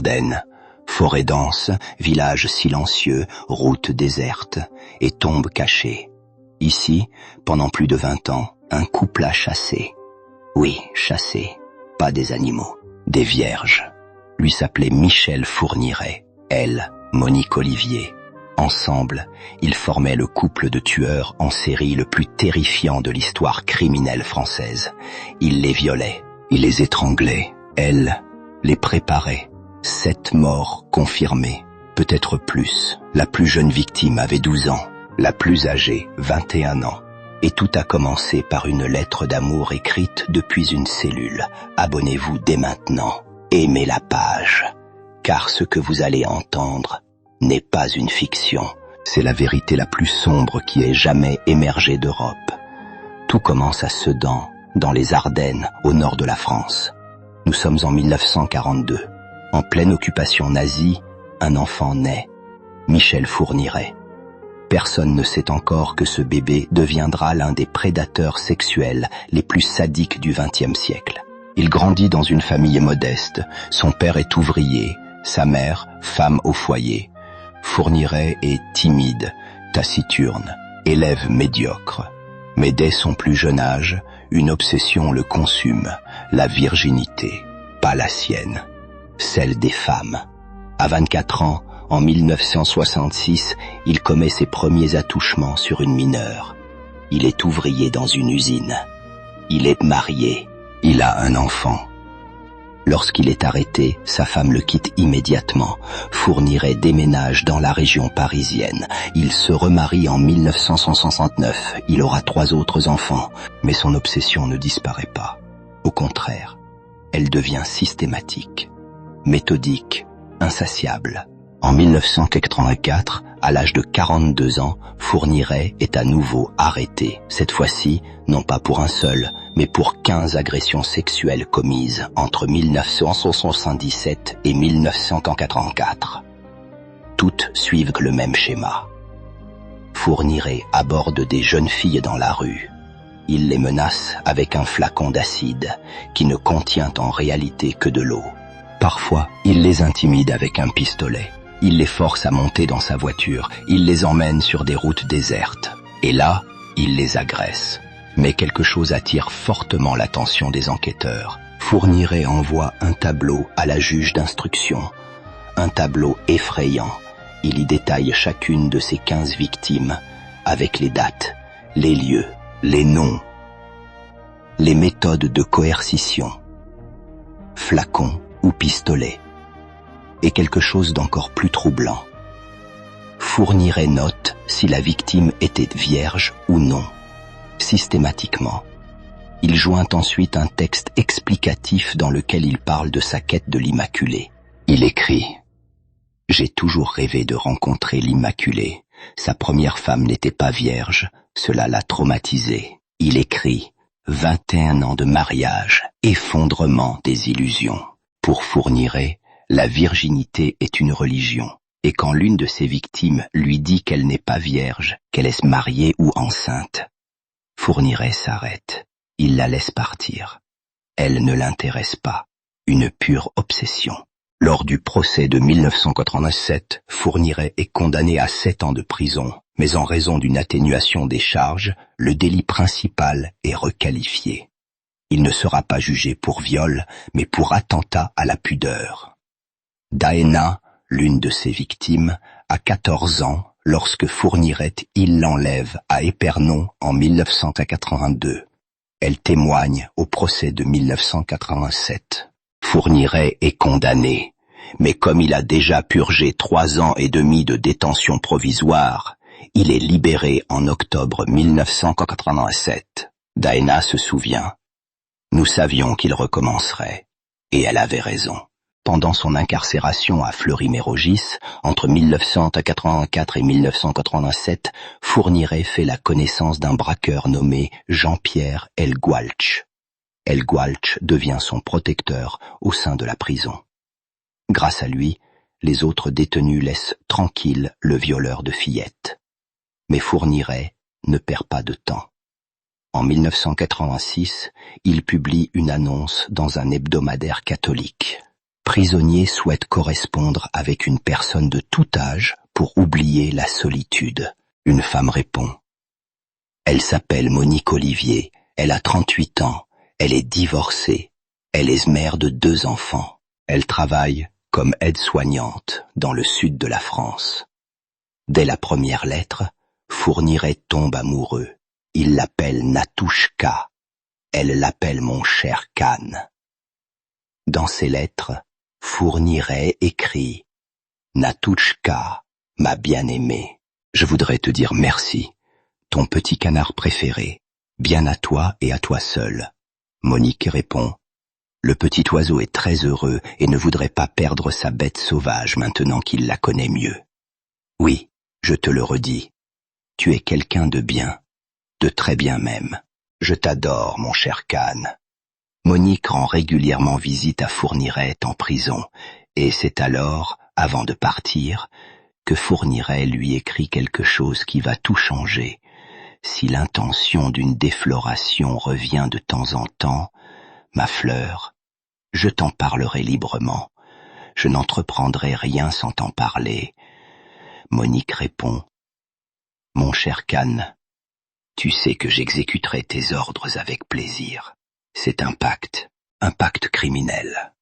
Ardennes. Forêt dense, village silencieux, route déserte et tombe cachée. Ici, pendant plus de 20 ans, un couple a chassé. Oui, chassé, pas des animaux, des vierges. Lui s'appelait Michel Fourniret, elle, Monique Olivier. Ensemble, ils formaient le couple de tueurs en série le plus terrifiant de l'histoire criminelle française. Il les violait, il les étranglait, elle les préparait. 7 morts confirmées, peut-être plus. La plus jeune victime avait 12 ans, la plus âgée 21 ans. Et tout a commencé par une lettre d'amour écrite depuis une cellule. Abonnez-vous dès maintenant, aimez la page, car ce que vous allez entendre n'est pas une fiction. C'est la vérité la plus sombre qui ait jamais émergé d'Europe. Tout commence à Sedan, dans les Ardennes, au nord de la France. Nous sommes en 1942. En pleine occupation nazie, un enfant naît, Michel Fourniret. Personne ne sait encore que ce bébé deviendra l'un des prédateurs sexuels les plus sadiques du XXe siècle. Il grandit dans une famille modeste, son père est ouvrier, sa mère, femme au foyer. Fourniret est timide, taciturne, élève médiocre. Mais dès son plus jeune âge, une obsession le consume, la virginité, pas la sienne. Celle des femmes. À 24 ans, en 1966, il commet ses premiers attouchements sur une mineure. Il est ouvrier dans une usine. Il est marié. Il a un enfant. Lorsqu'il est arrêté, sa femme le quitte immédiatement. Fourniret déménage dans la région parisienne. Il se remarie en 1969. Il aura 3 autres enfants. Mais son obsession ne disparaît pas. Au contraire, elle devient systématique. Méthodique, insatiable. En 1984, à l'âge de 42 ans, Fourniret est à nouveau arrêté. Cette fois-ci, non pas pour un seul, mais pour 15 agressions sexuelles commises entre 1977 et 1984. Toutes suivent le même schéma. Fourniret aborde des jeunes filles dans la rue. Il les menace avec un flacon d'acide qui ne contient en réalité que de l'eau. Parfois, il les intimide avec un pistolet. Il les force à monter dans sa voiture. Il les emmène sur des routes désertes. Et là, il les agresse. Mais quelque chose attire fortement l'attention des enquêteurs. Fourniret envoie un tableau à la juge d'instruction. Un tableau effrayant. Il y détaille chacune de ses 15 victimes, avec les dates, les lieux, les noms, les méthodes de coercition. Flacon ou pistolet, et quelque chose d'encore plus troublant. Fourniret note si la victime était vierge ou non, systématiquement. Il joint ensuite un texte explicatif dans lequel il parle de sa quête de l'Immaculée. Il écrit « J'ai toujours rêvé de rencontrer l'Immaculée. Sa première femme n'était pas vierge, cela l'a traumatisé. » Il écrit « 21 ans de mariage, effondrement des illusions. » Pour Fourniret, la virginité est une religion, et quand l'une de ses victimes lui dit qu'elle n'est pas vierge, qu'elle est mariée ou enceinte, Fourniret s'arrête. Il la laisse partir. Elle ne l'intéresse pas. Une pure obsession. Lors du procès de 1987, Fourniret est condamné à 7 ans de prison, mais en raison d'une atténuation des charges, le délit principal est requalifié. Il ne sera pas jugé pour viol, mais pour attentat à la pudeur. Daena, l'une de ses victimes, a 14 ans lorsque Fourniret il l'enlève à Épernon en 1982. Elle témoigne au procès de 1987. Fourniret est condamné, mais comme il a déjà purgé 3 ans et demi de détention provisoire, il est libéré en octobre 1987. Daena se souvient. Nous savions qu'il recommencerait, et elle avait raison. Pendant son incarcération à Fleury-Mérogis, entre 1984 et 1987, Fourniret fait la connaissance d'un braqueur nommé Jean-Pierre El-Goualch. El-Goualch devient son protecteur au sein de la prison. Grâce à lui, les autres détenus laissent tranquille le violeur de fillettes. Mais Fourniret ne perd pas de temps. En 1986, il publie une annonce dans un hebdomadaire catholique. prisonnier souhaite correspondre avec une personne de tout âge pour oublier la solitude. Une femme répond. Elle s'appelle Monique Olivier, elle a 38 ans, elle est divorcée, elle est mère de 2 enfants. Elle travaille comme aide-soignante dans le sud de la France. Dès la première lettre, Fourniret tombe amoureux. Il l'appelle Natouchka. Elle l'appelle mon cher Khan. Dans ses lettres, Fourniret écrit « Natouchka, ma bien-aimée, je voudrais te dire merci, ton petit canard préféré, bien à toi et à toi seul. » Monique répond « Le petit oiseau est très heureux et ne voudrait pas perdre sa bête sauvage maintenant qu'il la connaît mieux. Oui, je te le redis, tu es quelqu'un de bien, de très bien même. Je t'adore, mon cher Khan. » Monique rend régulièrement visite à Fourniret en prison, et c'est alors, avant de partir, que Fourniret lui écrit quelque chose qui va tout changer. Si l'intention d'une défloration revient de temps en temps, ma fleur, je t'en parlerai librement. Je n'entreprendrai rien sans t'en parler. Monique répond, « Mon cher Khan, tu sais que j'exécuterai tes ordres avec plaisir. C'est un pacte criminel. »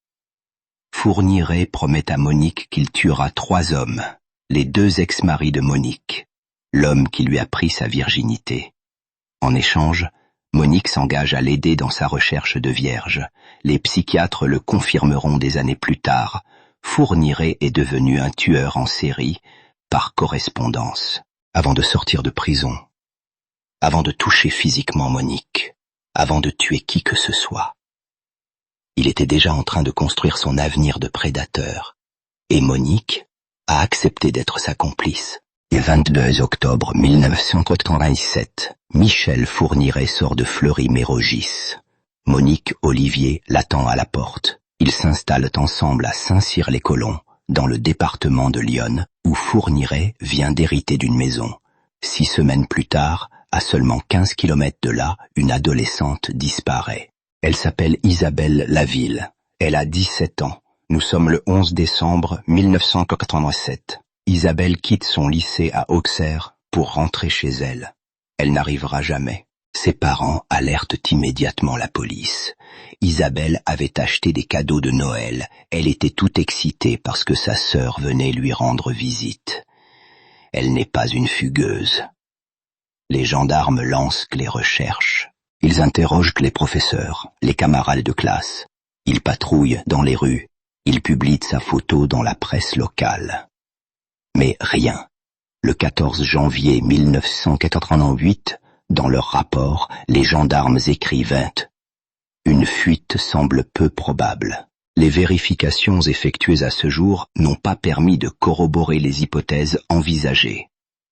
Fourniret promet à Monique qu'il tuera 3 hommes, les 2 ex-maris de Monique, l'homme qui lui a pris sa virginité. En échange, Monique s'engage à l'aider dans sa recherche de vierge. Les psychiatres le confirmeront des années plus tard. Fourniret est devenu un tueur en série par correspondance. Avant de sortir de prison, avant de toucher physiquement Monique, avant de tuer qui que ce soit, il était déjà en train de construire son avenir de prédateur. Et Monique a accepté d'être sa complice. Le 22 octobre 1997, Michel Fourniret sort de Fleury-Mérogis. Monique Olivier l'attend à la porte. Ils s'installent ensemble à Saint-Cyr-les-Colons, dans le département de l'Yonne, où Fourniret vient d'hériter d'une maison. 6 semaines plus tard, à seulement 15 kilomètres de là, une adolescente disparaît. Elle s'appelle Isabelle Laville. Elle a 17 ans. Nous sommes le 11 décembre 1987. Isabelle quitte son lycée à Auxerre pour rentrer chez elle. Elle n'arrivera jamais. Ses parents alertent immédiatement la police. Isabelle avait acheté des cadeaux de Noël. Elle était toute excitée parce que sa sœur venait lui rendre visite. Elle n'est pas une fugueuse. Les gendarmes lancent les recherches. Ils interrogent les professeurs, les camarades de classe. Ils patrouillent dans les rues. Ils publient sa photo dans la presse locale. Mais rien. Le 14 janvier 1988, dans leur rapport, les gendarmes écrivent « Une fuite semble peu probable. Les vérifications effectuées à ce jour n'ont pas permis de corroborer les hypothèses envisagées.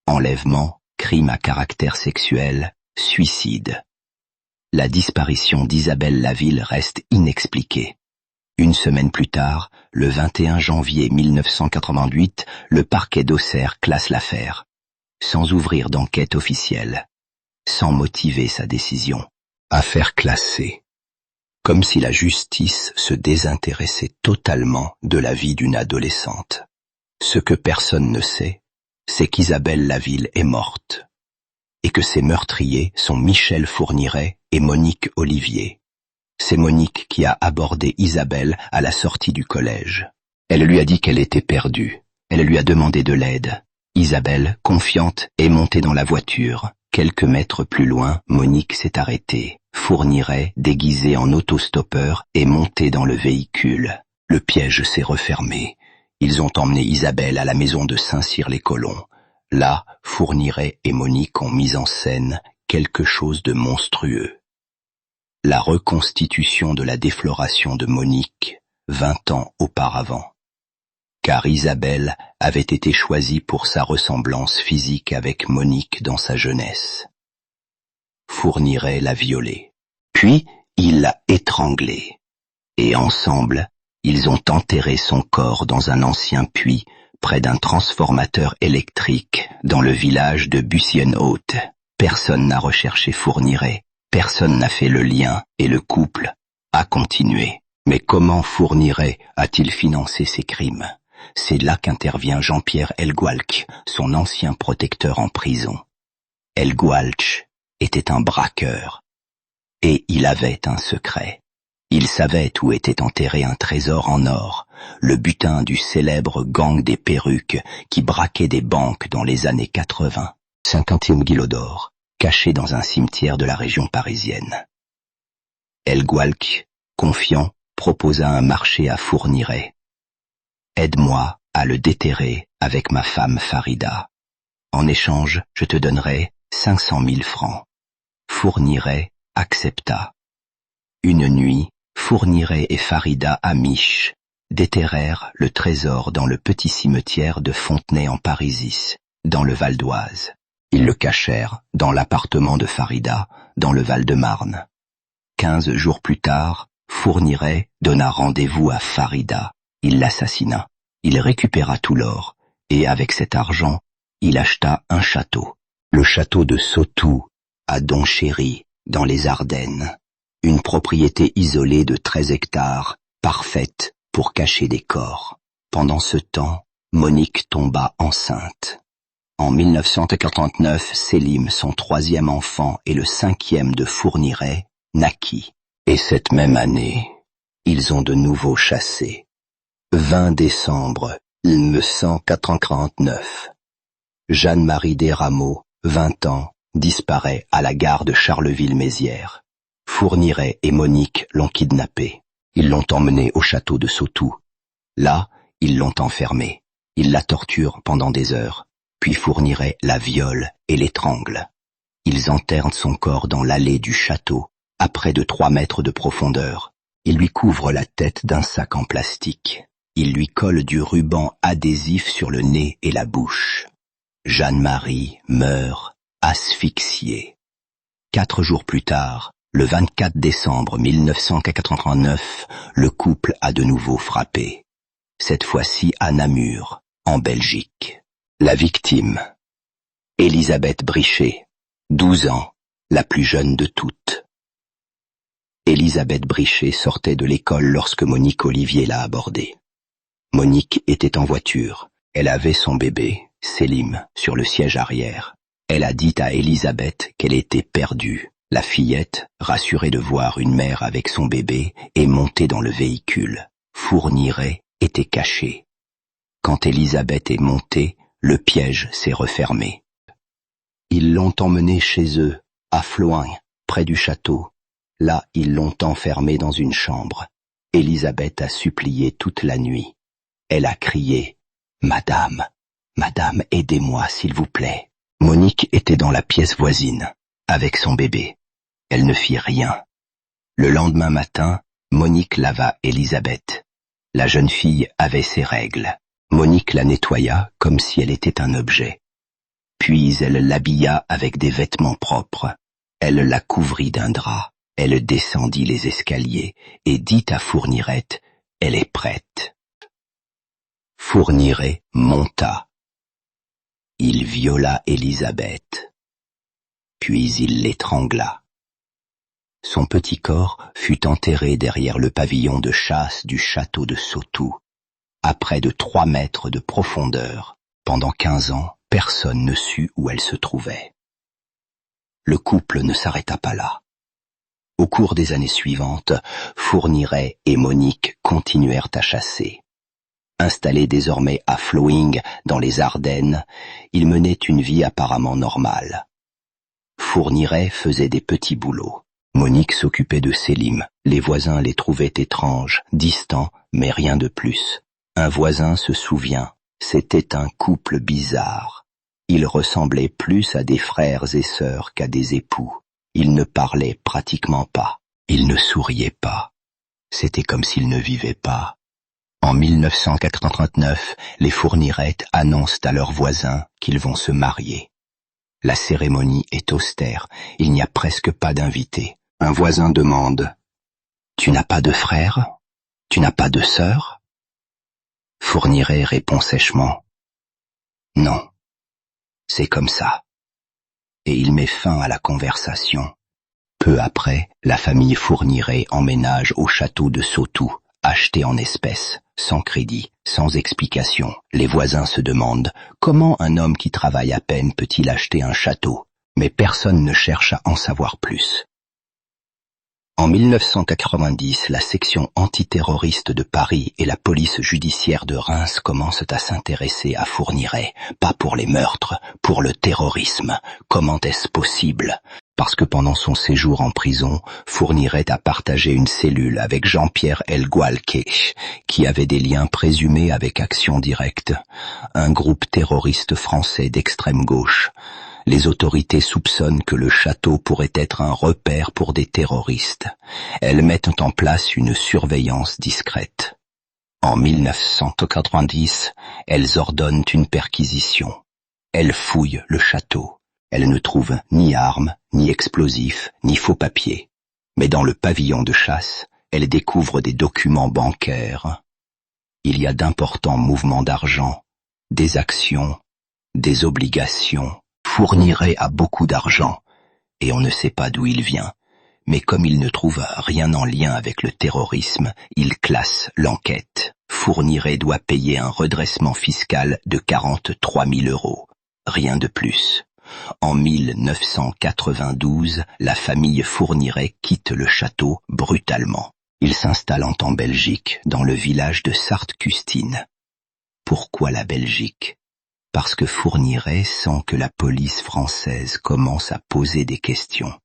Enlèvement, crime à caractère sexuel, suicide. » La disparition d'Isabelle Laville reste inexpliquée. Une semaine plus tard, le 21 janvier 1988, le parquet d'Auxerre classe l'affaire, sans ouvrir d'enquête officielle, sans motiver sa décision. Affaire classée. Comme si la justice se désintéressait totalement de la vie d'une adolescente. Ce que personne ne sait, c'est qu'Isabelle Laville est morte, et que ses meurtriers sont Michel Fourniret et Monique Olivier. C'est Monique qui a abordé Isabelle à la sortie du collège. Elle lui a dit qu'elle était perdue. Elle lui a demandé de l'aide. Isabelle, confiante, est montée dans la voiture. Quelques mètres plus loin, Monique s'est arrêtée. Fourniret, déguisé en autostoppeur, est monté dans le véhicule. Le piège s'est refermé. Ils ont emmené Isabelle à la maison de Saint-Cyr-les-Colons. Là, Fourniret et Monique ont mis en scène quelque chose de monstrueux. La reconstitution de la défloration de Monique 20 ans auparavant. Car Isabelle avait été choisie pour sa ressemblance physique avec Monique dans sa jeunesse. Fourniret l'a violée. Puis, il l'a étranglée. Et ensemble, ils ont enterré son corps dans un ancien puits près d'un transformateur électrique dans le village de Bussienne-Haute. Personne n'a recherché Fourniret. Personne n'a fait le lien et le couple a continué. Mais comment Fourniret a-t-il financé ces crimes? C'est là qu'intervient Jean-Pierre Elgoualch, son ancien protecteur en prison. Elgoualch était un braqueur. Et il avait un secret. Il savait où était enterré un trésor en or, le butin du célèbre gang des perruques qui braquait des banques dans les années 80. 50e kilo d'or, caché dans un cimetière de la région parisienne. Elgoualch, confiant, proposa un marché à Fourniret. « Aide-moi à le déterrer avec ma femme Farida. En échange, je te donnerai 500 000 francs. » Fourniret accepta. Une nuit, Fourniret et Farida amiches déterrèrent le trésor dans le petit cimetière de Fontenay-en-Parisis, dans le Val d'Oise. Ils le cachèrent dans l'appartement de Farida, dans le Val-de-Marne. 15 jours plus tard, Fourniret donna rendez-vous à Farida. Il l'assassina. Il récupéra tout l'or, et avec cet argent, il acheta un château. Le château de Sautoux, à Donchéry, dans les Ardennes. Une propriété isolée de 13 hectares, parfaite pour cacher des corps. Pendant ce temps, Monique tomba enceinte. En 1949, Sélim, son 3e enfant et le 5e de Fourniret, naquit. Et cette même année, ils ont de nouveau chassé. 20 décembre 1949. Jeanne-Marie Desrameaux, 20 ans, disparaît à la gare de Charleville-Mézières. Fourniret et Monique l'ont kidnappée. Ils l'ont emmenée au château de Sautoux. Là, ils l'ont enfermée. Ils la torturent pendant des heures. Puis Fourniret la viole et l'étrangle. Ils enterrent son corps dans l'allée du château, à près de 3 mètres de profondeur. Ils lui couvrent la tête d'un sac en plastique. Ils lui collent du ruban adhésif sur le nez et la bouche. Jeanne-Marie meurt asphyxiée. 4 jours plus tard, le 24 décembre 1989, le couple a de nouveau frappé. Cette fois-ci à Namur, en Belgique. La victime, Élisabeth Brichet, 12 ans, la plus jeune de toutes. Élisabeth Brichet sortait de l'école lorsque Monique Olivier l'a abordée. Monique était en voiture. Elle avait son bébé, Sélim, sur le siège arrière. Elle a dit à Élisabeth qu'elle était perdue. La fillette, rassurée de voir une mère avec son bébé, est montée dans le véhicule. Fourniret était caché. Quand Élisabeth est montée, le piège s'est refermé. Ils l'ont emmenée chez eux, à Floing, près du château. Là, ils l'ont enfermée dans une chambre. Élisabeth a supplié toute la nuit. Elle a crié « Madame, Madame, aidez-moi, s'il vous plaît ». Monique était dans la pièce voisine, avec son bébé. Elle ne fit rien. Le lendemain matin, Monique lava Élisabeth. La jeune fille avait ses règles. Monique la nettoya comme si elle était un objet. Puis elle l'habilla avec des vêtements propres. Elle la couvrit d'un drap. Elle descendit les escaliers et dit à Fourniret « Elle est prête ». Fourniret monta. Il viola Élisabeth. Puis il l'étrangla. Son petit corps fut enterré derrière le pavillon de chasse du château de Sautoux. À près de 3 mètres de profondeur, pendant 15 ans, personne ne sut où elle se trouvait. Le couple ne s'arrêta pas là. Au cours des années suivantes, Fourniret et Monique continuèrent à chasser. Installés désormais à Floing, dans les Ardennes, ils menaient une vie apparemment normale. Fourniret faisait des petits boulots. Monique s'occupait de Sélim. Les voisins les trouvaient étranges, distants, mais rien de plus. Un voisin se souvient, c'était un couple bizarre. Ils ressemblaient plus à des frères et sœurs qu'à des époux. Ils ne parlaient pratiquement pas. Ils ne souriaient pas. C'était comme s'ils ne vivaient pas. En 1989, les Fourniret annoncent à leurs voisins qu'ils vont se marier. La cérémonie est austère, il n'y a presque pas d'invités. Un voisin demande « Tu n'as pas de frère? Tu n'as pas de sœur ?» Fourniret répond sèchement « Non, c'est comme ça. » Et il met fin à la conversation. Peu après, la famille Fourniret emménage au château de Sautou, acheté en espèces, sans crédit, sans explication. Les voisins se demandent comment un homme qui travaille à peine peut-il acheter un château, mais personne ne cherche à en savoir plus. En 1990, la section antiterroriste de Paris et la police judiciaire de Reims commencent à s'intéresser à Fourniret, pas pour les meurtres, pour le terrorisme. Comment est-ce possible ? Parce que pendant son séjour en prison, Fourniret a partagé une cellule avec Jean-Pierre El Goualkesh, qui avait des liens présumés avec Action Directe, un groupe terroriste français d'extrême gauche. Les autorités soupçonnent que le château pourrait être un repère pour des terroristes. Elles mettent en place une surveillance discrète. En 1990, elles ordonnent une perquisition. Elles fouillent le château. Elles ne trouvent ni armes, ni explosifs, ni faux papiers. Mais dans le pavillon de chasse, elles découvrent des documents bancaires. Il y a d'importants mouvements d'argent, des actions, des obligations. Fourniret a beaucoup d'argent, et on ne sait pas d'où il vient, mais comme il ne trouve rien en lien avec le terrorisme, il classe l'enquête. Fourniret doit payer un redressement fiscal de 43 000 €, rien de plus. En 1992, la famille Fourniret quitte le château brutalement. Ils s'installent en Belgique, dans le village de Sarthe-Custine. Pourquoi la Belgique ? Parce que Fourniret sent que la police française commence à poser des questions.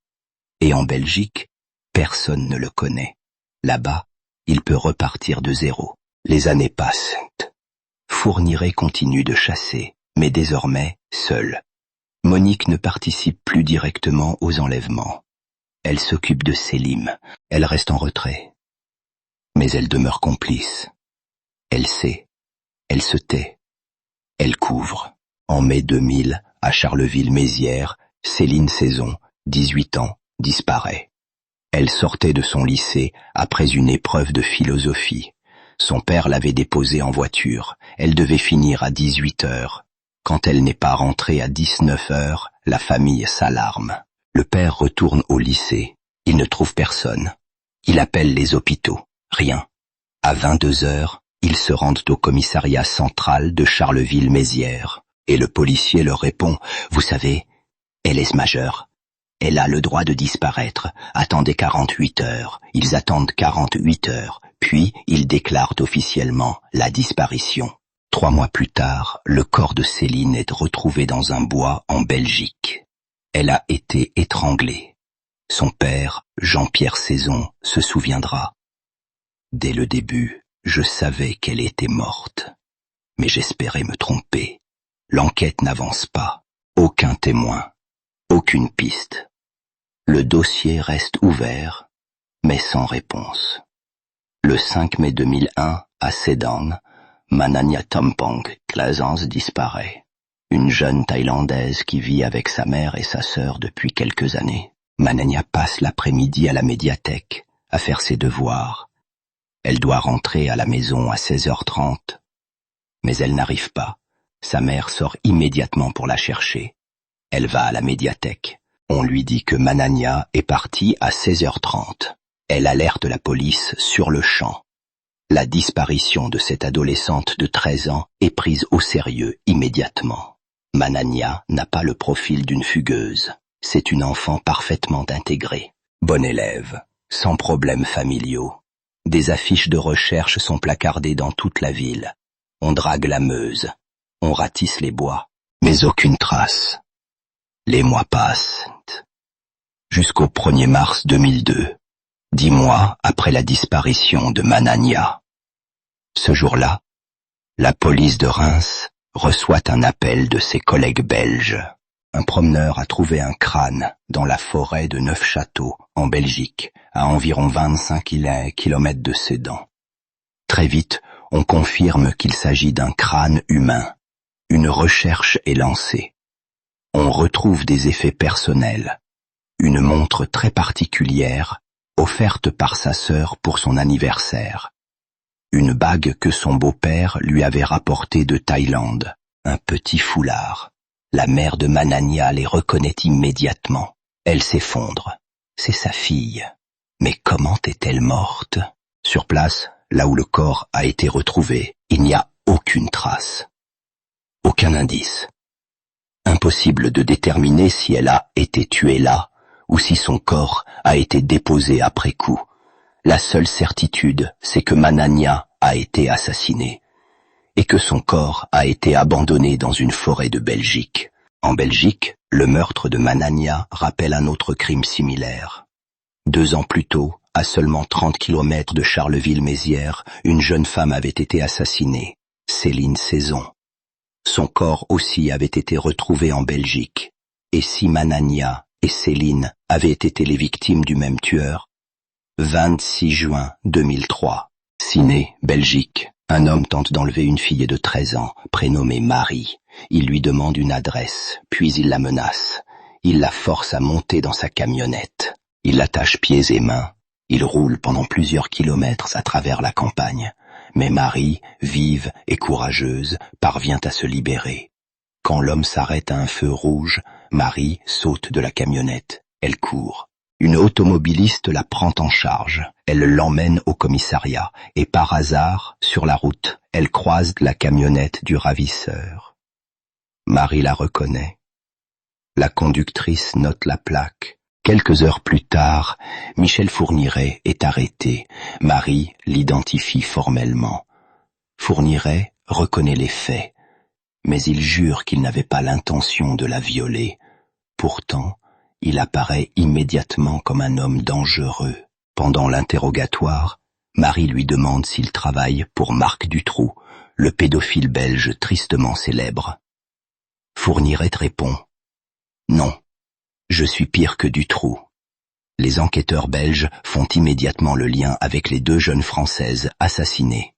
Et en Belgique, personne ne le connaît. Là-bas, il peut repartir de zéro. Les années passent. Fourniret continue de chasser, mais désormais seul. Monique ne participe plus directement aux enlèvements. Elle s'occupe de Sélim. Elle reste en retrait. Mais elle demeure complice. Elle sait. Elle se tait. Elle couvre. En mai 2000, à Charleville-Mézières, Céline Saison, 18 ans, disparaît. Elle sortait de son lycée après une épreuve de philosophie. Son père l'avait déposée en voiture. Elle devait finir à 18 heures. Quand elle n'est pas rentrée à 19 heures, la famille s'alarme. Le père retourne au lycée. Il ne trouve personne. Il appelle les hôpitaux. Rien. À 22 heures, ils se rendent au commissariat central de Charleville-Mézières, et le policier leur répond « Vous savez, elle est majeure. Elle a le droit de disparaître. Attendez 48 heures. » Ils attendent 48 heures, puis ils déclarent officiellement la disparition. 3 mois plus tard, le corps de Céline est retrouvé dans un bois en Belgique. Elle a été étranglée. Son père, Jean-Pierre Saison, se souviendra. Dès le début, je savais qu'elle était morte, mais j'espérais me tromper. L'enquête n'avance pas. Aucun témoin, aucune piste. Le dossier reste ouvert, mais sans réponse. Le 5 mai 2001, à Sedang, Manania Tompong Claisance disparaît. Une jeune Thaïlandaise qui vit avec sa mère et sa sœur depuis quelques années. Manania passe l'après-midi à la médiathèque, à faire ses devoirs. Elle doit rentrer à la maison à 16h30, mais elle n'arrive pas. Sa mère sort immédiatement pour la chercher. Elle va à la médiathèque. On lui dit que Manania est partie à 16h30. Elle alerte la police sur le champ. La disparition de cette adolescente de 13 ans est prise au sérieux immédiatement. Manania n'a pas le profil d'une fugueuse. C'est une enfant parfaitement intégrée. Bonne élève, sans problèmes familiaux. Des affiches de recherche sont placardées dans toute la ville. On drague la Meuse, on ratisse les bois, mais aucune trace. Les mois passent. Jusqu'au 1er mars 2002, 10 mois après la disparition de Manania. Ce jour-là, la police de Reims reçoit un appel de ses collègues belges. Un promeneur a trouvé un crâne dans la forêt de Neufchâteau, en Belgique, à environ 25 km de Sedan. Très vite, on confirme qu'il s'agit d'un crâne humain. Une recherche est lancée. On retrouve des effets personnels. Une montre très particulière, offerte par sa sœur pour son anniversaire. Une bague que son beau-père lui avait rapportée de Thaïlande. Un petit foulard. La mère de Manania les reconnaît immédiatement. Elle s'effondre. c'est sa fille. Mais comment est-elle morte? Sur place, là où le corps a été retrouvé, il n'y a aucune trace. Aucun indice. Impossible de déterminer si elle a été tuée là, ou si son corps a été déposé après coup. La seule certitude, c'est que Manania a été assassinée, et que son corps a été abandonné dans une forêt de Belgique. En Belgique, le meurtre de Manania rappelle un autre crime similaire. 2 ans plus tôt, à seulement 30 km de Charleville-Mézières, une jeune femme avait été assassinée, Céline Saison. Son corps aussi avait été retrouvé en Belgique. Et si Manania et Céline avaient été les victimes du même tueur? 26 juin 2003. Ciné, Belgique. Un homme tente d'enlever une fille de 13 ans, prénommée Marie. Il lui demande une adresse, puis il la menace. Il la force à monter dans sa camionnette. Il l'attache pieds et mains. Il roule pendant plusieurs kilomètres à travers la campagne. Mais Marie, vive et courageuse, parvient à se libérer. Quand l'homme s'arrête à un feu rouge, Marie saute de la camionnette. Elle court. Une automobiliste la prend en charge. Elle l'emmène au commissariat et par hasard, sur la route, elle croise la camionnette du ravisseur. Marie la reconnaît. La conductrice note la plaque. Quelques heures plus tard, Michel Fourniret est arrêté. Marie l'identifie formellement. Fourniret reconnaît les faits, mais il jure qu'il n'avait pas l'intention de la violer. Pourtant, il apparaît immédiatement comme un homme dangereux. Pendant l'interrogatoire, Marie lui demande s'il travaille pour Marc Dutroux, le pédophile belge tristement célèbre. Fourniret répond « Non, je suis pire que Dutroux ». Les enquêteurs belges font immédiatement le lien avec les 2 jeunes Françaises assassinées,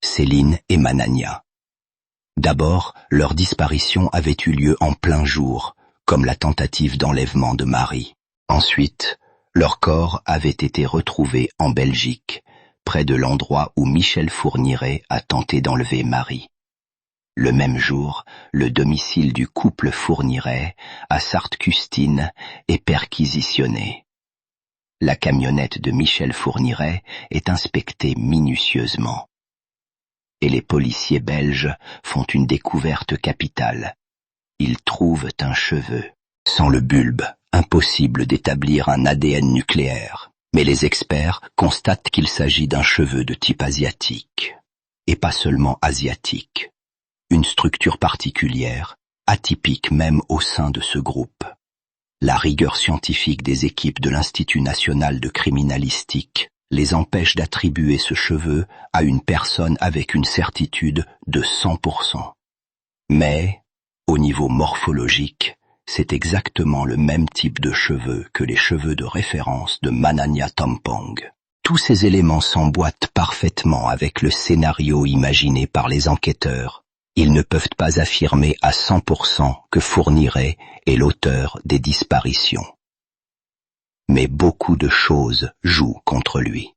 Céline et Manania. D'abord, leur disparition avait eu lieu en plein jour, comme la tentative d'enlèvement de Marie. Ensuite, leur corps avait été retrouvé en Belgique, près de l'endroit où Michel Fourniret a tenté d'enlever Marie. Le même jour, le domicile du couple Fourniret, à Sarthe-Custine, est perquisitionné. La camionnette de Michel Fourniret est inspectée minutieusement. Et les policiers belges font une découverte capitale. Ils trouvent un cheveu. Sans le bulbe, impossible d'établir un ADN nucléaire. Mais les experts constatent qu'il s'agit d'un cheveu de type asiatique. Et pas seulement asiatique. Une structure particulière, atypique même au sein de ce groupe. La rigueur scientifique des équipes de l'Institut national de criminalistique les empêche d'attribuer ce cheveu à une personne avec une certitude de 100%. Mais, au niveau morphologique, c'est exactement le même type de cheveux que les cheveux de référence de Manania Tompong. Tous ces éléments s'emboîtent parfaitement avec le scénario imaginé par les enquêteurs. Ils ne peuvent pas affirmer à 100% que Fourniret est l'auteur des disparitions. Mais beaucoup de choses jouent contre lui.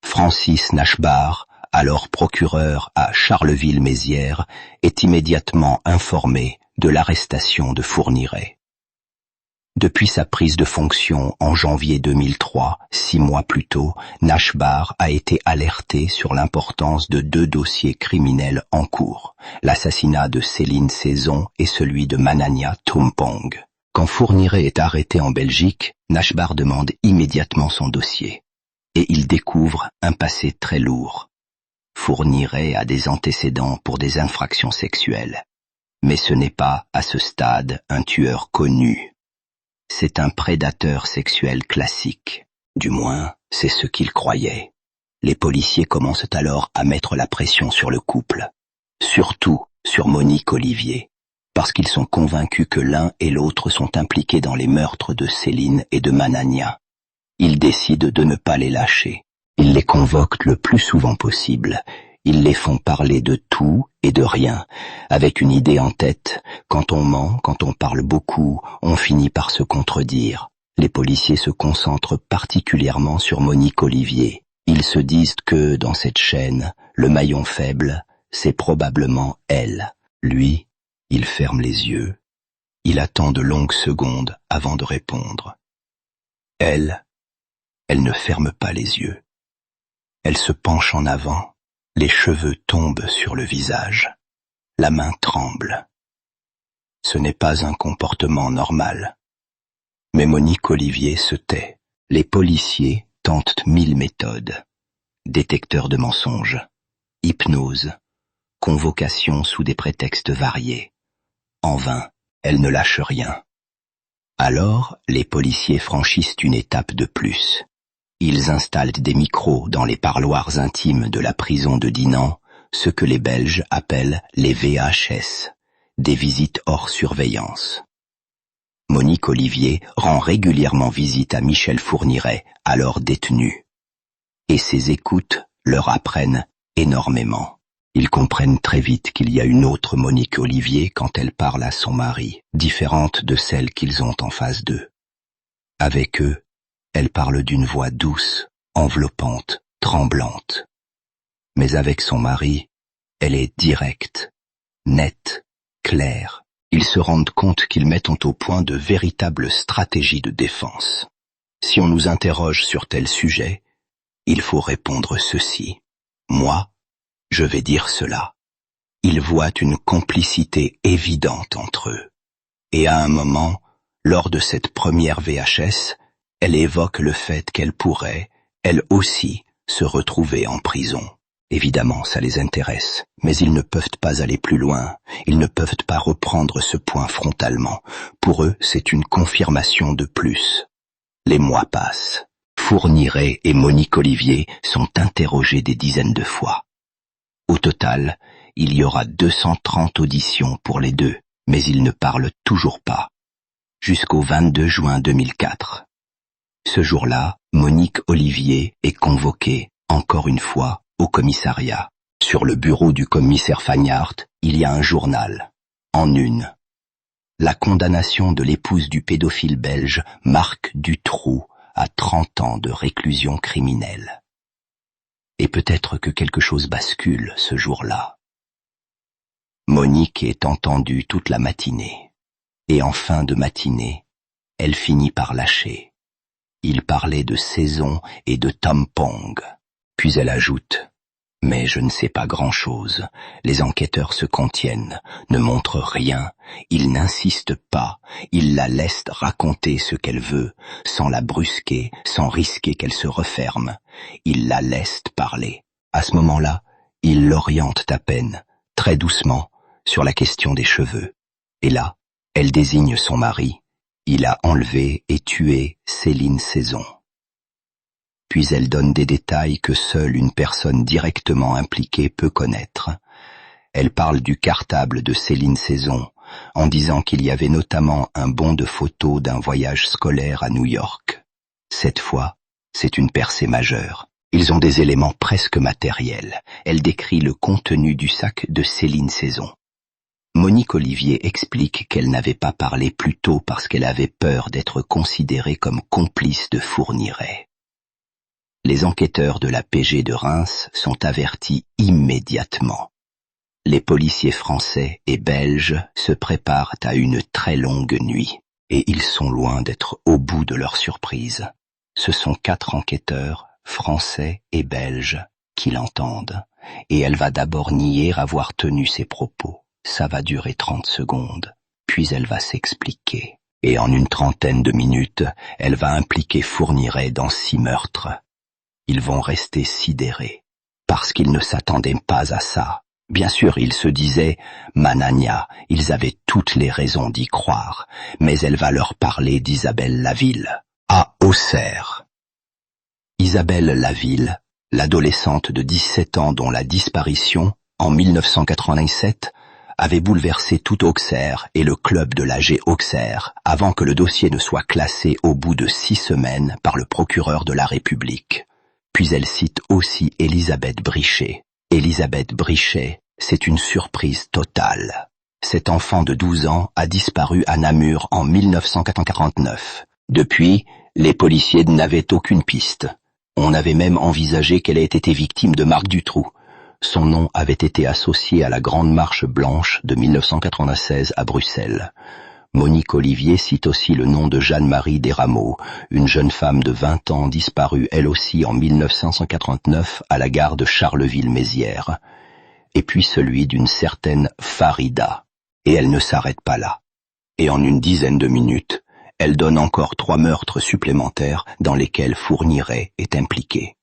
Francis Nachbar, alors procureur à Charleville-Mézières, est immédiatement informé de l'arrestation de Fourniret. Depuis sa prise de fonction en janvier 2003, 6 mois plus tôt, Nachbar a été alerté sur l'importance de 2 dossiers criminels en cours, l'assassinat de Céline Saison et celui de Manania Tompong. Quand Fourniret est arrêté en Belgique, Nachbar demande immédiatement son dossier. Et il découvre un passé très lourd. Fourniret a des antécédents pour des infractions sexuelles. Mais ce n'est pas, à ce stade, un tueur connu. C'est un prédateur sexuel classique. Du moins, c'est ce qu'il croyait. Les policiers commencent alors à mettre la pression sur le couple. Surtout sur Monique Olivier. Parce qu'ils sont convaincus que l'un et l'autre sont impliqués dans les meurtres de Céline et de Manania. Ils décident de ne pas les lâcher. Ils les convoquent le plus souvent possible. Ils les font parler de tout et de rien, avec une idée en tête. Quand on ment, quand on parle beaucoup, on finit par se contredire. Les policiers se concentrent particulièrement sur Monique Olivier. Ils se disent que, dans cette chaîne, le maillon faible, c'est probablement elle. Lui, il ferme les yeux. Il attend de longues secondes avant de répondre. Elle ne ferme pas les yeux. Elle se penche en avant, les cheveux tombent sur le visage. La main tremble. Ce n'est pas un comportement normal. Mais Monique Olivier se tait. Les policiers tentent 1000 méthodes. Détecteurs de mensonges, hypnose, convocation sous des prétextes variés. En vain, elle ne lâche rien. Alors, les policiers franchissent une étape de plus. Ils installent des micros dans les parloirs intimes de la prison de Dinan, ce que les Belges appellent les VHS, des visites hors surveillance. Monique Olivier rend régulièrement visite à Michel Fourniret, alors détenu. Et ses écoutes leur apprennent énormément. Ils comprennent très vite qu'il y a une autre Monique Olivier quand elle parle à son mari, différente de celle qu'ils ont en face d'eux. Avec eux, elle parle d'une voix douce, enveloppante, tremblante. Mais avec son mari, elle est directe, nette, claire. Ils se rendent compte qu'ils mettent au point de véritables stratégies de défense. Si on nous interroge sur tel sujet, il faut répondre ceci. Moi, je vais dire cela. Ils voient une complicité évidente entre eux. Et à un moment, lors de cette première VHS, elle évoque le fait qu'elle pourrait, elle aussi, se retrouver en prison. Évidemment, ça les intéresse, mais ils ne peuvent pas aller plus loin, ils ne peuvent pas reprendre ce point frontalement. Pour eux, c'est une confirmation de plus. Les mois passent. Fourniret et Monique Olivier sont interrogés des dizaines de fois. Au total, il y aura 230 auditions pour les deux, mais ils ne parlent toujours pas. Jusqu'au 22 juin 2004. Ce jour-là, Monique Olivier est convoquée, encore une fois, au commissariat. Sur le bureau du commissaire Fagnart, il y a un journal. En une. La condamnation de l'épouse du pédophile belge Marc Dutroux à 30 ans de réclusion criminelle. Et peut-être que quelque chose bascule ce jour-là. Monique est entendue toute la matinée. Et en fin de matinée, elle finit par lâcher. Il parlait de saison et de tampons. Puis elle ajoute « Mais je ne sais pas grand-chose. Les enquêteurs se contiennent, ne montrent rien, ils n'insistent pas, ils la laissent raconter ce qu'elle veut, sans la brusquer, sans risquer qu'elle se referme. Ils la laissent parler. » À ce moment-là, ils l'orientent à peine, très doucement, sur la question des cheveux. Et là, elle désigne son mari. Il a enlevé et tué Céline Saison. Puis elle donne des détails que seule une personne directement impliquée peut connaître. Elle parle du cartable de Céline Saison, en disant qu'il y avait notamment un bon de photos d'un voyage scolaire à New York. Cette fois, c'est une percée majeure. Ils ont des éléments presque matériels. Elle décrit le contenu du sac de Céline Saison. Monique Olivier explique qu'elle n'avait pas parlé plus tôt parce qu'elle avait peur d'être considérée comme complice de Fourniret. Les enquêteurs de la PG de Reims sont avertis immédiatement. Les policiers français et belges se préparent à une très longue nuit, et ils sont loin d'être au bout de leur surprise. Ce sont 4 enquêteurs, français et belges, qui l'entendent, et elle va d'abord nier avoir tenu ses propos. Ça va durer 30 secondes, puis elle va s'expliquer. Et en une trentaine de minutes, elle va impliquer Fourniret dans 6 meurtres. Ils vont rester sidérés, parce qu'ils ne s'attendaient pas à ça. Bien sûr, ils se disaient « Manania », ils avaient toutes les raisons d'y croire, mais elle va leur parler d'Isabelle Laville, à Auxerre. Isabelle Laville, l'adolescente de 17 ans dont la disparition, en 1987, avait bouleversé tout Auxerre et le club de l'AG Auxerre, avant que le dossier ne soit classé au bout de 6 semaines par le procureur de la République. Puis elle cite aussi Elisabeth Brichet. Elisabeth Brichet, c'est une surprise totale. Cet enfant de 12 ans a disparu à Namur en 1949. Depuis, les policiers n'avaient aucune piste. On avait même envisagé qu'elle ait été victime de Marc Dutroux. Son nom avait été associé à la Grande Marche Blanche de 1996 à Bruxelles. Monique Olivier cite aussi le nom de Jeanne-Marie Desrameaux, une jeune femme de 20 ans disparue elle aussi en 1989 à la gare de Charleville-Mézières, et puis celui d'une certaine Farida. Et elle ne s'arrête pas là. Et en une dizaine de minutes, elle donne encore 3 meurtres supplémentaires dans lesquels Fourniret est impliqué.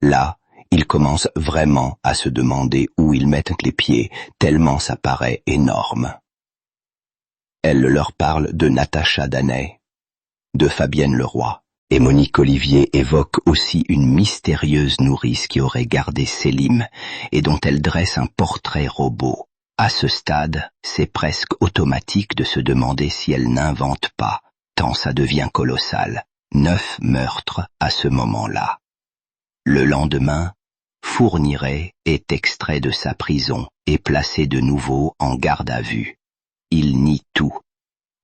Là, ils commencent vraiment à se demander où ils mettent les pieds, tellement ça paraît énorme. Elle leur parle de Natacha Daney, de Fabienne Leroy, et Monique Olivier évoque aussi une mystérieuse nourrice qui aurait gardé Sélim et dont elle dresse un portrait robot. À ce stade, c'est presque automatique de se demander si elle n'invente pas, tant ça devient colossal. 9 meurtres à ce moment-là. Le lendemain, Fourniret est extrait de sa prison et placé de nouveau en garde à vue. Il nie tout.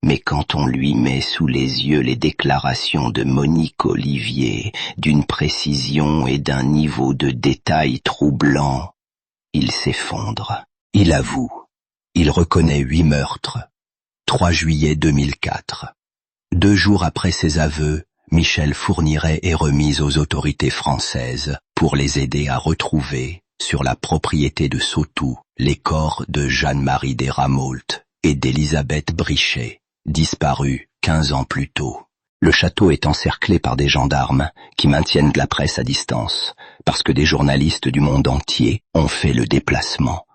Mais quand on lui met sous les yeux les déclarations de Monique Olivier, d'une précision et d'un niveau de détail troublant, il s'effondre. Il avoue. Il reconnaît 8 meurtres. 3 juillet 2004. 2 jours après ses aveux, Michel Fourniret est remis aux autorités françaises pour les aider à retrouver, sur la propriété de Sautou, les corps de Jeanne-Marie Desrameaux et d'Elisabeth Brichet, disparus 15 ans plus tôt. Le château est encerclé par des gendarmes qui maintiennent la presse à distance, parce que des journalistes du monde entier ont fait le déplacement.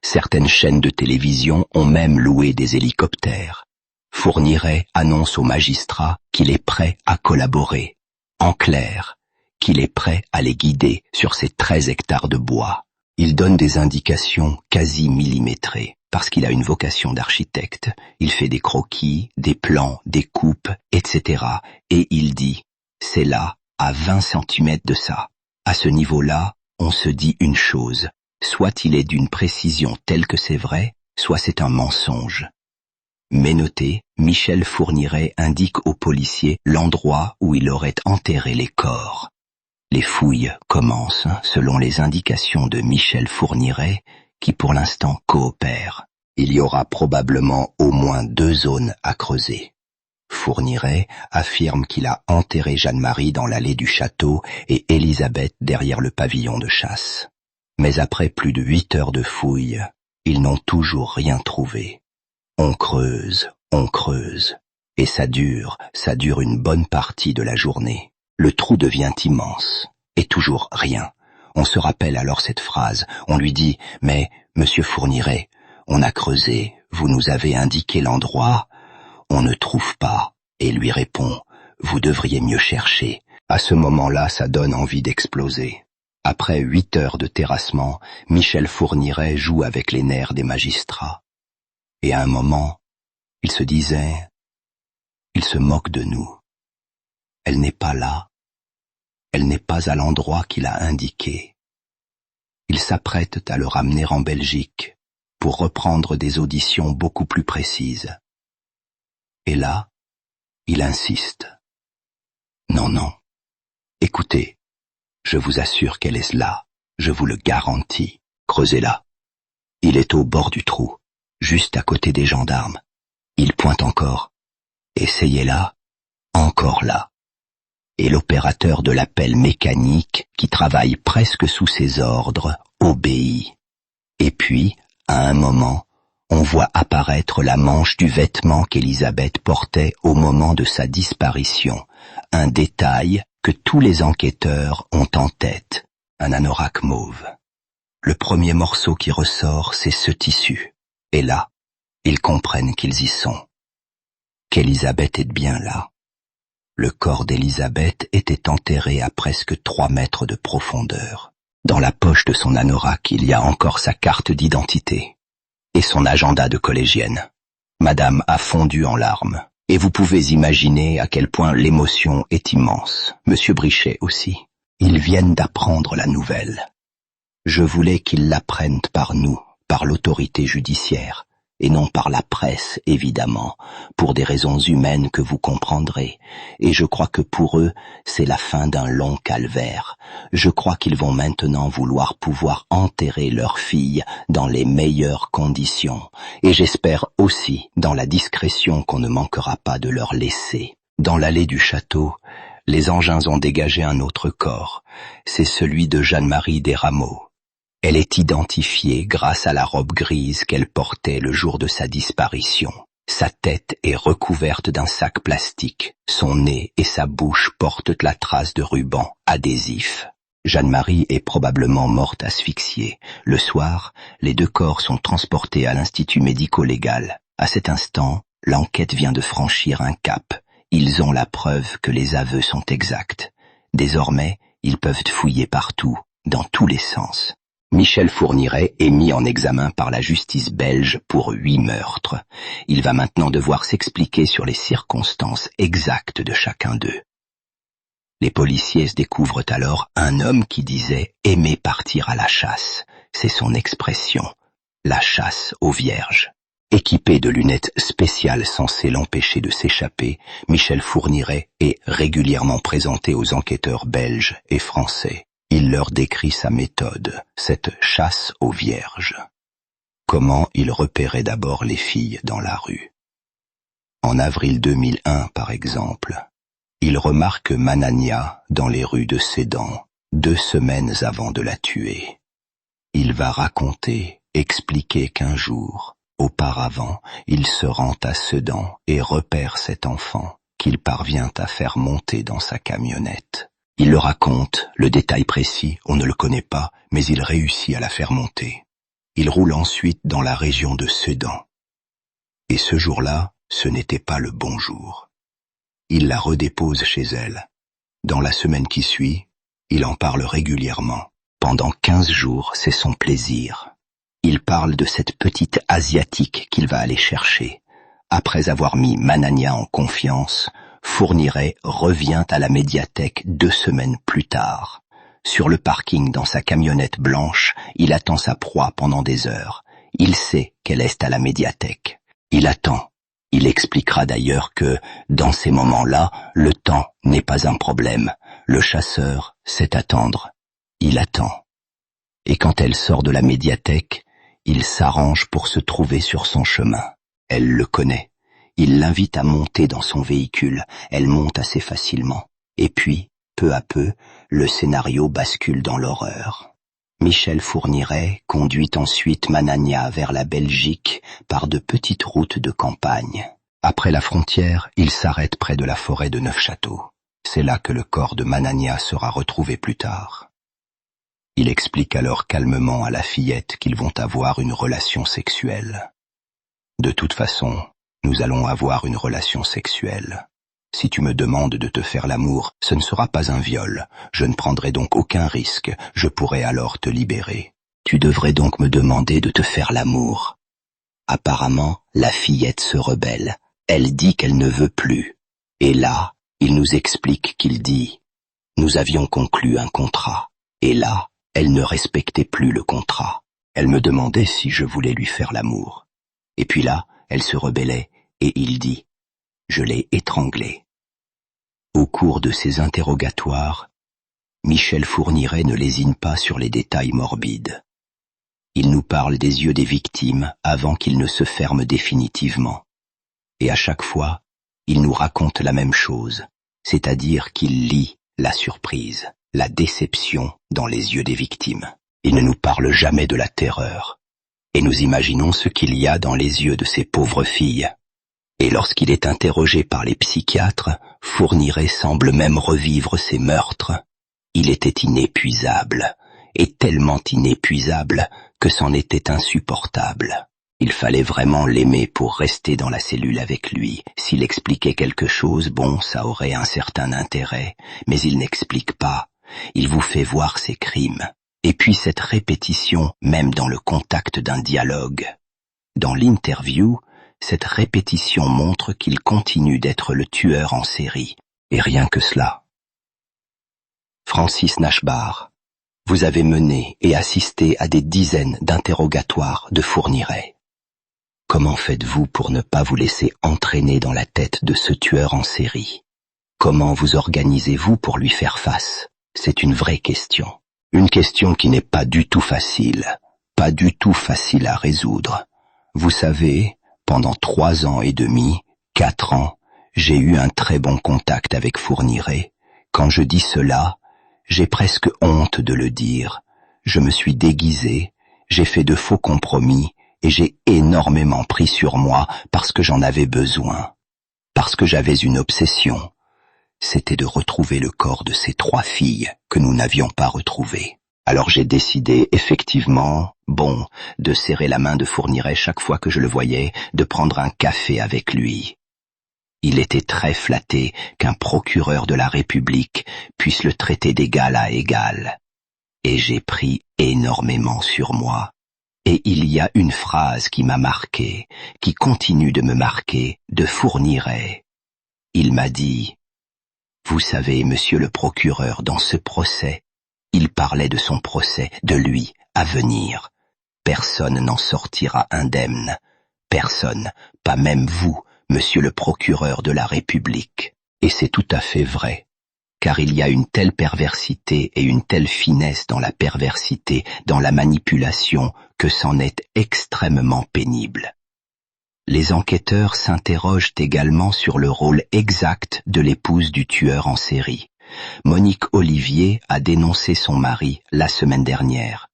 Certaines chaînes de télévision ont même loué des hélicoptères. Fourniret annonce aux magistrats qu'il est prêt à collaborer. En clair, qu'il est prêt à les guider sur ces 13 hectares de bois. Il donne des indications quasi millimétrées, parce qu'il a une vocation d'architecte. Il fait des croquis, des plans, des coupes, etc. Et il dit, c'est là, à 20 cm de ça. À ce niveau-là, on se dit une chose, soit il est d'une précision telle que c'est vrai, soit c'est un mensonge. Mais notez, Michel Fourniret indique aux policiers l'endroit où il aurait enterré les corps. Les fouilles commencent selon les indications de Michel Fourniret, qui pour l'instant coopère. Il y aura probablement au moins 2 zones à creuser. Fourniret affirme qu'il a enterré Jeanne-Marie dans l'allée du château et Elisabeth derrière le pavillon de chasse. Mais après plus de 8 heures de fouilles, ils n'ont toujours rien trouvé. On creuse, et ça dure une bonne partie de la journée. Le trou devient immense, et toujours rien. On se rappelle alors cette phrase, on lui dit « Mais, monsieur Fourniret, on a creusé, vous nous avez indiqué l'endroit, on ne trouve pas. » Et lui répond « Vous devriez mieux chercher. » À ce moment-là, ça donne envie d'exploser. Après 8 heures de terrassement, Michel Fourniret joue avec les nerfs des magistrats. Et à un moment, il se disait « Il se moque de nous. Elle n'est pas là. Elle n'est pas à l'endroit qu'il a indiqué. Il s'apprête à le ramener en Belgique pour reprendre des auditions beaucoup plus précises. Et là, il insiste. Non, non. Écoutez, je vous assure qu'elle est là. Je vous le garantis. Creusez-la. Il est au bord du trou, juste à côté des gendarmes. Il pointe encore. Essayez-la. Encore là. Et l'opérateur de la pelle mécanique, qui travaille presque sous ses ordres, obéit. Et puis, à un moment, on voit apparaître la manche du vêtement qu'Elisabeth portait au moment de sa disparition, un détail que tous les enquêteurs ont en tête, un anorak mauve. Le premier morceau qui ressort, c'est ce tissu. Et là, ils comprennent qu'ils y sont. Qu'Elisabeth est bien là. Le corps d'Elisabeth était enterré à presque 3 mètres de profondeur. Dans la poche de son anorak, il y a encore sa carte d'identité et son agenda de collégienne. Madame a fondu en larmes, et vous pouvez imaginer à quel point l'émotion est immense. Monsieur Brichet aussi. Ils viennent d'apprendre la nouvelle. Je voulais qu'ils l'apprennent par nous, par l'autorité judiciaire. et non par la presse, évidemment, pour des raisons humaines que vous comprendrez, et je crois que pour eux, c'est la fin d'un long calvaire. Je crois qu'ils vont maintenant vouloir pouvoir enterrer leur fille dans les meilleures conditions, et j'espère aussi dans la discrétion qu'on ne manquera pas de leur laisser. Dans l'allée du château, les engins ont dégagé un autre corps, c'est celui de Jeanne-Marie Desrameaux. Elle est identifiée grâce à la robe grise qu'elle portait le jour de sa disparition. Sa tête est recouverte d'un sac plastique. Son nez et sa bouche portent la trace de ruban adhésif. Jeanne-Marie est probablement morte asphyxiée. Le soir, les deux corps sont transportés à l'Institut médico-légal. À cet instant, l'enquête vient de franchir un cap. Ils ont la preuve que les aveux sont exacts. Désormais, ils peuvent fouiller partout, dans tous les sens. Michel Fourniret est mis en examen par la justice belge pour 8 meurtres. Il va maintenant devoir s'expliquer sur les circonstances exactes de chacun d'eux. Les policiers découvrent alors un homme qui disait aimer partir à la chasse. C'est son expression, la chasse aux vierges. Équipé de lunettes spéciales censées l'empêcher de s'échapper, Michel Fourniret est régulièrement présenté aux enquêteurs belges et français. Il leur décrit sa méthode, cette chasse aux vierges. Comment il repérait d'abord les filles dans la rue. En avril 2001, par exemple, il remarque Manania dans les rues de Sedan, 2 semaines avant de la tuer. Il va raconter, expliquer qu'un jour, auparavant, il se rend à Sedan et repère cet enfant qu'il parvient à faire monter dans sa camionnette. Il le raconte, le détail précis, on ne le connaît pas, mais il réussit à la faire monter. Il roule ensuite dans la région de Sedan. Et ce jour-là, ce n'était pas le bon jour. Il la redépose chez elle. Dans la semaine qui suit, il en parle régulièrement. Pendant 15 jours, c'est son plaisir. Il parle de cette petite Asiatique qu'il va aller chercher. Après avoir mis Manania en confiance, Fourniret revient à la médiathèque 2 semaines plus tard. Sur le parking dans sa camionnette blanche, il attend sa proie pendant des heures. Il sait qu'elle est à la médiathèque. Il attend. Il expliquera d'ailleurs que, dans ces moments-là, le temps n'est pas un problème. Le chasseur sait attendre. Il attend. Et quand elle sort de la médiathèque, il s'arrange pour se trouver sur son chemin. Elle le connaît. Il l'invite à monter dans son véhicule. Elle monte assez facilement. Et puis, peu à peu, le scénario bascule dans l'horreur. Michel Fourniret conduit ensuite Manania vers la Belgique par de petites routes de campagne. Après la frontière, il s'arrête près de la forêt de Neufchâteau. C'est là que le corps de Manania sera retrouvé plus tard. Il explique alors calmement à la fillette qu'ils vont avoir une relation sexuelle. De toute façon, nous allons avoir une relation sexuelle. Si tu me demandes de te faire l'amour, ce ne sera pas un viol. Je ne prendrai donc aucun risque. Je pourrai alors te libérer. Tu devrais donc me demander de te faire l'amour. Apparemment, la fillette se rebelle. Elle dit qu'elle ne veut plus. Et là, il nous explique qu'il dit « Nous avions conclu un contrat. » Et là, elle ne respectait plus le contrat. Elle me demandait si je voulais lui faire l'amour. Et puis là, elle se rebellait, et il dit « Je l'ai étranglée ». Au cours de ces interrogatoires, Michel Fourniret ne lésine pas sur les détails morbides. Il nous parle des yeux des victimes avant qu'ils ne se ferment définitivement. Et à chaque fois, il nous raconte la même chose, c'est-à-dire qu'il lit la surprise, la déception dans les yeux des victimes. Il ne nous parle jamais de la terreur. Et nous imaginons ce qu'il y a dans les yeux de ces pauvres filles. Et lorsqu'il est interrogé par les psychiatres, Fourniret semble même revivre ces meurtres. Il était inépuisable, et tellement inépuisable que c'en était insupportable. Il fallait vraiment l'aimer pour rester dans la cellule avec lui. S'il expliquait quelque chose, bon, ça aurait un certain intérêt, mais il n'explique pas. Il vous fait voir ses crimes. Et puis cette répétition, même dans le contact d'un dialogue. Dans l'interview, cette répétition montre qu'il continue d'être le tueur en série. Et rien que cela. Francis Nachbar, vous avez mené et assisté à des dizaines d'interrogatoires de Fourniret. Comment faites-vous pour ne pas vous laisser entraîner dans la tête de ce tueur en série? Comment vous organisez-vous pour lui faire face? C'est une vraie question. Une question qui n'est pas du tout facile à résoudre. Vous savez, pendant 3 ans et demi, 4 ans, j'ai eu un très bon contact avec Fourniret. Quand je dis cela, j'ai presque honte de le dire. Je me suis déguisé, j'ai fait de faux compromis et j'ai énormément pris sur moi parce que j'en avais besoin. Parce que j'avais une obsession. C'était de retrouver le corps de ces 3 filles que nous n'avions pas retrouvées. Alors j'ai décidé effectivement, de serrer la main de Fourniret chaque fois que je le voyais, de prendre un café avec lui. Il était très flatté qu'un procureur de la République puisse le traiter d'égal à égal. Et j'ai pris énormément sur moi. Et il y a une phrase qui m'a marqué, qui continue de me marquer, de Fourniret. Il m'a dit: « Vous savez, monsieur le procureur, dans ce procès, il parlait de son procès, de lui, à venir. Personne n'en sortira indemne. Personne, pas même vous, monsieur le procureur de la République. » Et c'est tout à fait vrai, car il y a une telle perversité et une telle finesse dans la perversité, dans la manipulation, que c'en est extrêmement pénible. Les enquêteurs s'interrogent également sur le rôle exact de l'épouse du tueur en série. Monique Olivier a dénoncé son mari la semaine dernière,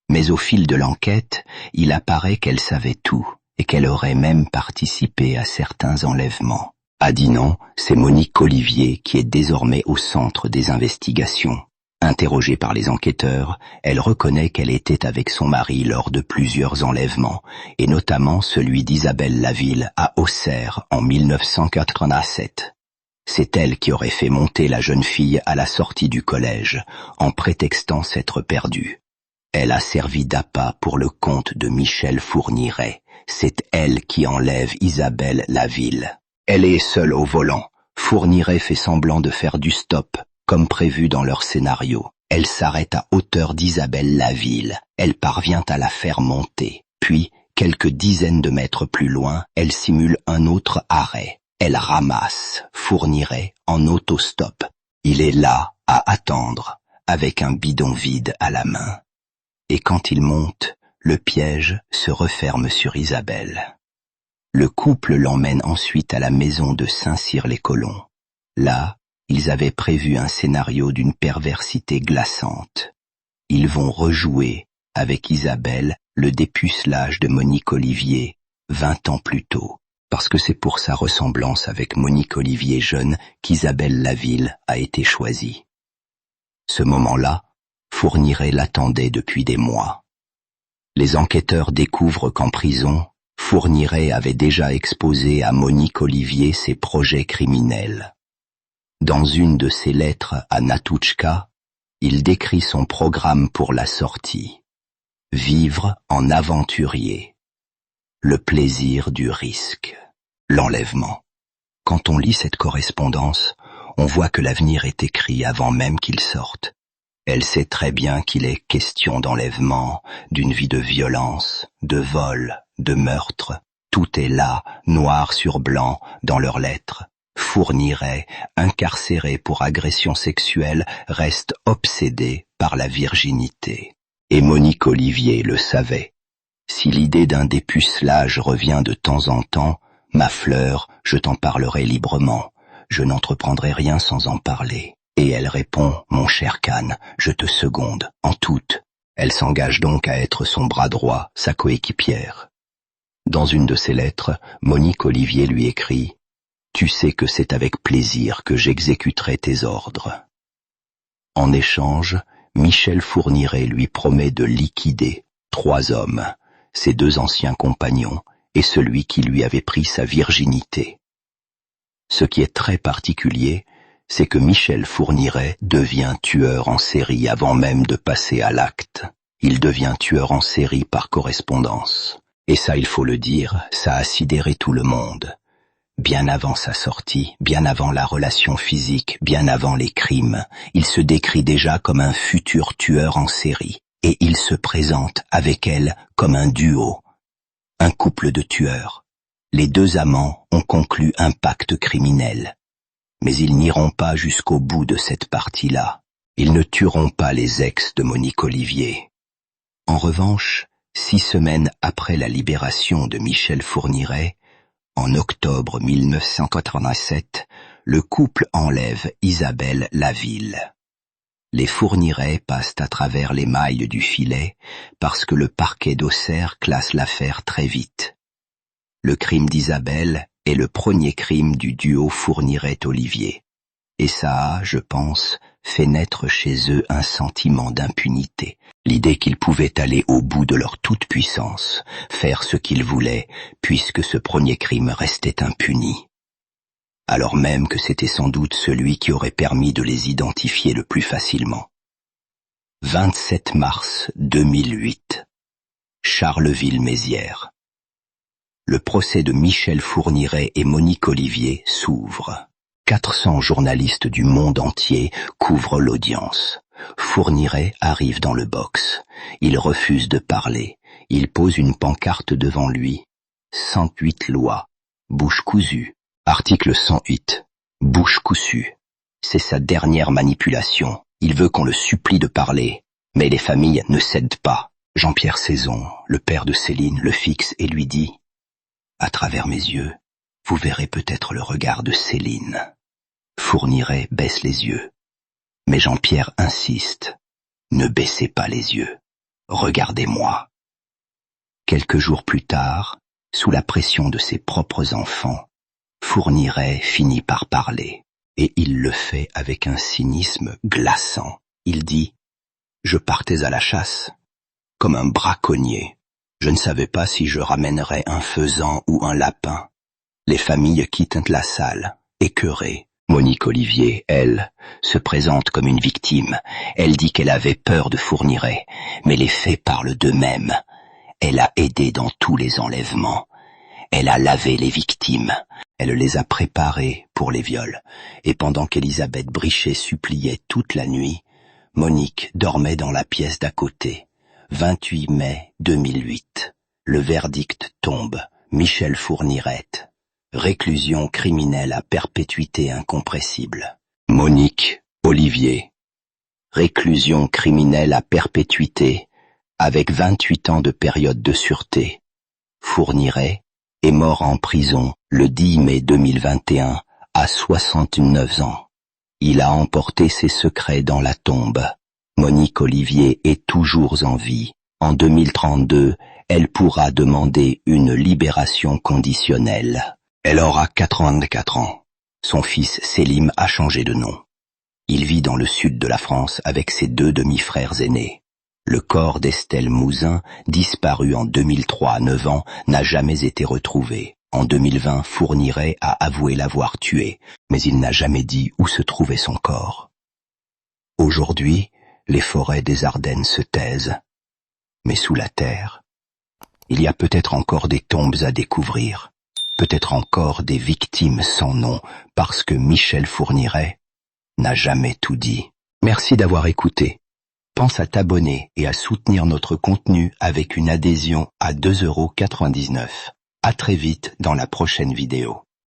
mais au fil de l'enquête, il apparaît qu'elle savait tout et qu'elle aurait même participé à certains enlèvements. À Dinan, c'est Monique Olivier qui est désormais au centre des investigations. Interrogée par les enquêteurs, elle reconnaît qu'elle était avec son mari lors de plusieurs enlèvements, et notamment celui d'Isabelle Laville à Auxerre en 1987. C'est elle qui aurait fait monter la jeune fille à la sortie du collège, en prétextant s'être perdue. Elle a servi d'appât pour le compte de Michel Fourniret. C'est elle qui enlève Isabelle Laville. Elle est seule au volant. Fourniret fait semblant de faire du stop, comme prévu dans leur scénario. Elle s'arrête à hauteur d'Isabelle Laville. Elle parvient à la faire monter. Puis, quelques dizaines de mètres plus loin, elle simule un autre arrêt. Elle ramasse Fourniret en autostop. Il est là, à attendre, avec un bidon vide à la main. Et quand il monte, le piège se referme sur Isabelle. Le couple l'emmène ensuite à la maison de Saint-Cyr-les-Colons. Là, ils avaient prévu un scénario d'une perversité glaçante. Ils vont rejouer, avec Isabelle, le dépucelage de Monique Olivier, 20 ans plus tôt. Parce que c'est pour sa ressemblance avec Monique Olivier jeune qu'Isabelle Laville a été choisie. Ce moment-là, Fourniret l'attendait depuis des mois. Les enquêteurs découvrent qu'en prison, Fourniret avait déjà exposé à Monique Olivier ses projets criminels. Dans une de ses lettres à Natouchka, il décrit son programme pour la sortie. Vivre en aventurier. Le plaisir du risque. L'enlèvement. Quand on lit cette correspondance, on voit que l'avenir est écrit avant même qu'il sorte. Elle sait très bien qu'il est question d'enlèvement, d'une vie de violence, de vol, de meurtre. Tout est là, noir sur blanc, dans leurs lettres. Fourniret, incarcéré pour agression sexuelle, reste obsédé par la virginité. Et Monique Olivier le savait. Si l'idée d'un dépucelage revient de temps en temps, ma fleur, je t'en parlerai librement. Je n'entreprendrai rien sans en parler. Et elle répond, mon cher Kahn, je te seconde, en toute. Elle s'engage donc à être son bras droit, sa coéquipière. Dans une de ses lettres, Monique Olivier lui écrit « Tu sais que c'est avec plaisir que j'exécuterai tes ordres. » En échange, Michel Fourniret lui promet de liquider 3 hommes, ses 2 anciens compagnons et celui qui lui avait pris sa virginité. Ce qui est très particulier, c'est que Michel Fourniret devient tueur en série avant même de passer à l'acte. Il devient tueur en série par correspondance. Et ça, il faut le dire, ça a sidéré tout le monde. Bien avant sa sortie, bien avant la relation physique, bien avant les crimes, il se décrit déjà comme un futur tueur en série. Et il se présente avec elle comme un duo. un couple de tueurs. Les deux amants ont conclu un pacte criminel. Mais ils n'iront pas jusqu'au bout de cette partie-là. Ils ne tueront pas les ex de Monique Olivier. En revanche, 6 semaines après la libération de Michel Fourniret, en octobre 1987, le couple enlève Isabelle Laville. Les Fourniret passent à travers les mailles du filet parce que le parquet d'Auxerre classe l'affaire très vite. Le crime d'Isabelle est le premier crime du duo Fourniret-Olivier. Et ça a, je pense, fait naître chez eux un sentiment d'impunité. L'idée qu'ils pouvaient aller au bout de leur toute-puissance, faire ce qu'ils voulaient, puisque ce premier crime restait impuni. Alors même que c'était sans doute celui qui aurait permis de les identifier le plus facilement. 27 mars 2008. Charleville-Mézières. Le procès de Michel Fourniret et Monique Olivier s'ouvre. 400 journalistes du monde entier couvrent l'audience. Fourniret arrive dans le box. Il refuse de parler. Il pose une pancarte devant lui. 108 lois. Bouche cousue. Article 108. Bouche cousue. C'est sa dernière manipulation. Il veut qu'on le supplie de parler. Mais les familles ne cèdent pas. Jean-Pierre Saison, le père de Céline, le fixe et lui dit « À travers mes yeux, vous verrez peut-être le regard de Céline. » Fourniret baisse les yeux. Mais Jean-Pierre insiste. « Ne baissez pas les yeux. Regardez-moi. » Quelques jours plus tard, sous la pression de ses propres enfants, Fourniret finit par parler. Et il le fait avec un cynisme glaçant. Il dit « Je partais à la chasse, comme un braconnier. Je ne savais pas si je ramènerais un faisan ou un lapin. Les familles quittent la salle, écœurées. Monique Olivier, elle, se présente comme une victime. Elle dit qu'elle avait peur de Fourniret, mais les faits parlent d'eux-mêmes. Elle a aidé dans tous les enlèvements. Elle a lavé les victimes. Elle les a préparées pour les viols. Et pendant qu'Elisabeth Brichet suppliait toute la nuit, Monique dormait dans la pièce d'à côté. 28 mai 2008. Le verdict tombe. Michel Fourniret. Réclusion criminelle à perpétuité incompressible. Monique Olivier. Réclusion criminelle à perpétuité avec 28 ans de période de sûreté. Fourniret est mort en prison le 10 mai 2021 à 69 ans. Il a emporté ses secrets dans la tombe. Monique Olivier est toujours en vie. En 2032, elle pourra demander une libération conditionnelle. Elle aura 84 ans. Son fils Selim a changé de nom. Il vit dans le sud de la France avec ses 2 demi-frères aînés. Le corps d'Estelle Mouzin, disparu en 2003 à 9 ans, n'a jamais été retrouvé. En 2020, Fourniret a avoué l'avoir tué, mais il n'a jamais dit où se trouvait son corps. Aujourd'hui, les forêts des Ardennes se taisent. Mais sous la terre, il y a peut-être encore des tombes à découvrir, peut-être encore des victimes sans nom, parce que Michel Fourniret n'a jamais tout dit. Merci d'avoir écouté. Pense à t'abonner et à soutenir notre contenu avec une adhésion à 2,99 €. À très vite dans la prochaine vidéo.